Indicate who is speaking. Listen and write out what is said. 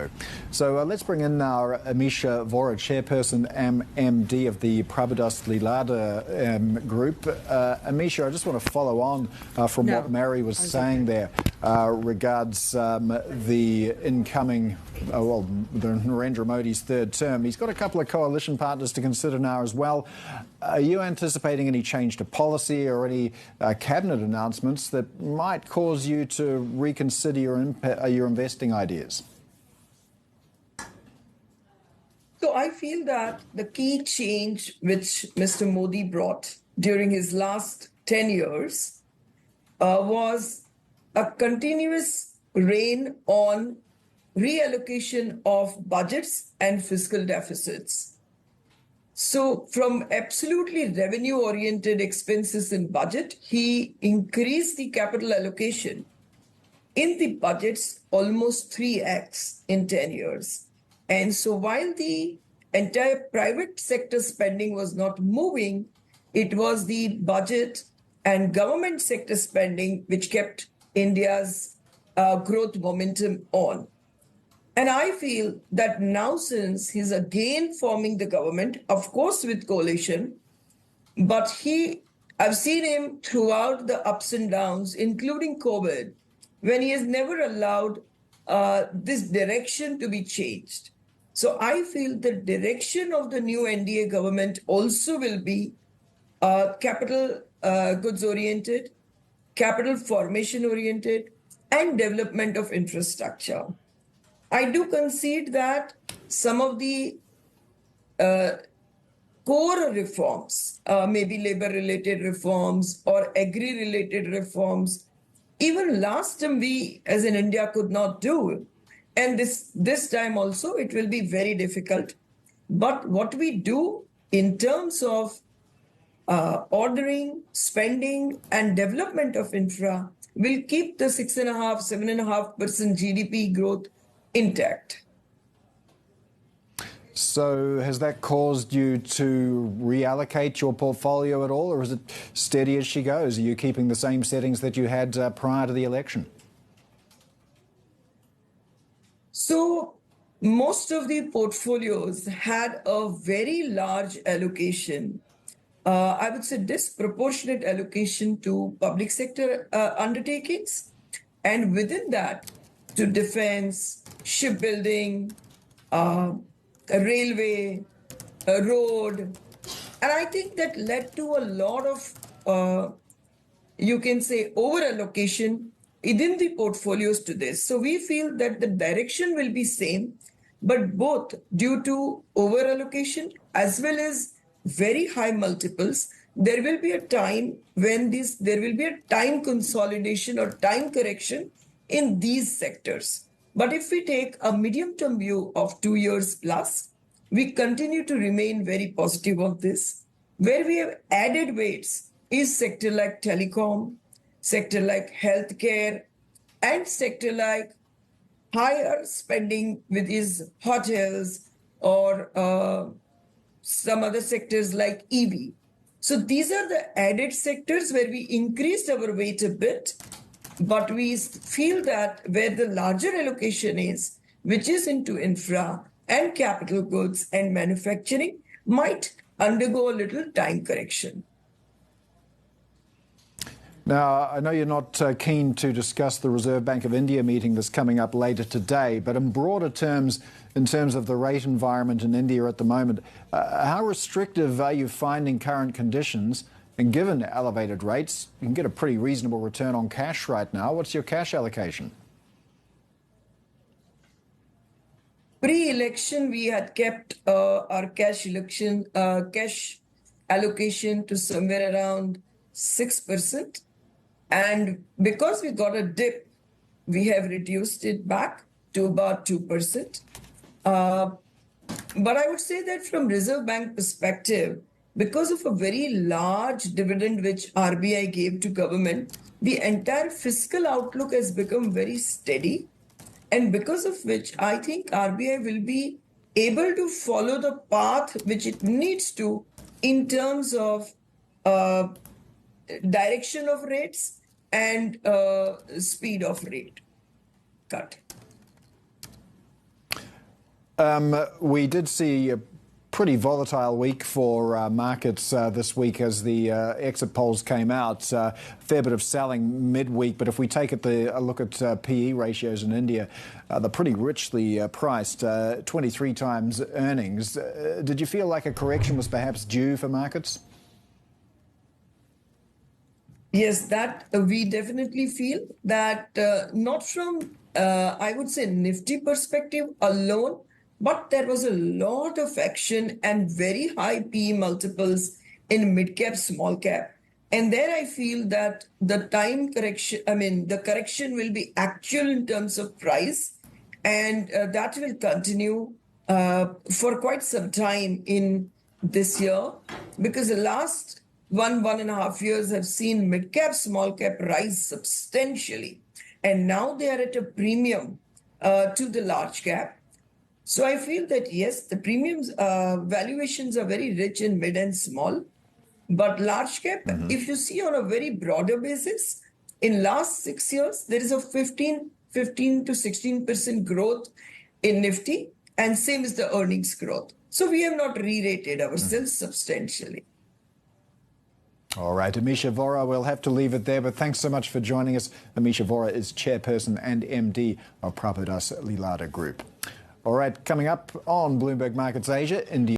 Speaker 1: know. So let's bring in now Amisha Vora, Chairperson MD of the Prabhudas Lilladher group. Amisha, I just want to follow on from what Mary was saying there regards the incoming, Narendra Modi's third term. He's got a couple of coalition partners to consider now as well. Are you anticipating any change to policy or any cabinet announcements that might cause you to reconsider your investing ideas?
Speaker 2: So I feel that the key change which Mr. Modi brought during his last 10 years was a continuous rein on reallocation of budgets and fiscal deficits. So from absolutely revenue-oriented expenses in budget, he increased the capital allocation in the budgets almost 3x in 10 years. And so while the entire private sector spending was not moving, it was the budget and government sector spending which kept India's growth momentum on. And I feel that now, since he's again forming the government, of course with coalition, but I've seen him throughout the ups and downs, including COVID, when he has never allowed this direction to be changed. So I feel the direction of the new NDA government also will be capital goods oriented, capital formation oriented, and development of infrastructure. I do concede that some of the core reforms, maybe labor-related reforms or agri-related reforms, even last time we as in India could not do. And this time also it will be very difficult. But what we do in terms of ordering, spending, and development of infra will keep the 6.5%, 7.5% GDP growth intact.
Speaker 1: So has that caused you to reallocate your portfolio at all, or is it steady as she goes? Are you keeping the same settings that you had prior to the election?
Speaker 2: So most of the portfolios had a very large allocation, I would say disproportionate allocation to public sector undertakings, and within that to defense, shipbuilding, a railway, a road. And I think that led to a lot of, you can say, over-allocation within the portfolios to this. So we feel that the direction will be same, but both due to over-allocation as well as very high multiples, there will be a time when there will be a time consolidation or time correction in these sectors. But if we take a medium-term view of 2 years plus, we continue to remain very positive of this. Where we have added weights is sector like telecom, sector like healthcare, and sector like higher spending with his hotels or some other sectors like EV. So these are the added sectors where we increased our weight a bit, but we feel that where the larger allocation is, which is into infra and capital goods and manufacturing, might undergo a little time correction.
Speaker 1: Now, I know you're not keen to discuss the Reserve Bank of India meeting that's coming up later today, but in broader terms, in terms of the rate environment in India at the moment, how restrictive are you finding current conditions? And given elevated rates, you can get a pretty reasonable return on cash right now. What's your cash allocation?
Speaker 2: Pre-election, we had kept our cash allocation to somewhere around 6%. And because we got a dip, we have reduced it back to about 2%. But I would say that from Reserve Bank perspective, because of a very large dividend which RBI gave to government, the entire fiscal outlook has become very steady. And because of which I think RBI will be able to follow the path which it needs to in terms of direction of rates and speed of rate cut.
Speaker 1: We did see a pretty volatile week for markets this week as the exit polls came out. Fair bit of selling midweek, but if we take a look at PE ratios in India, they're pretty richly priced, 23 times earnings. Did you feel like a correction was perhaps due for markets?
Speaker 2: Yes, that we definitely feel that not from, I would say, Nifty perspective alone, but there was a lot of action and very high PE multiples in mid-cap, small-cap. And there I feel that the time correction, the correction will be actual in terms of price, and that will continue for quite some time in this year, because the last 1.5 years have seen mid-cap, small-cap rise substantially. And now they are at a premium to the large cap. So I feel that, yes, the premiums valuations are very rich in mid and small, but large cap, if you see on a very broader basis, in last 6 years, there is a 15 to 16% growth in Nifty, and same is the earnings growth. So we have not re-rated ourselves substantially.
Speaker 1: All right, Amisha Vora, we'll have to leave it there, but thanks so much for joining us. Amisha Vora is Chairperson and MD of Prabhudas Lilladher Group. All right, coming up on Bloomberg Markets Asia, India.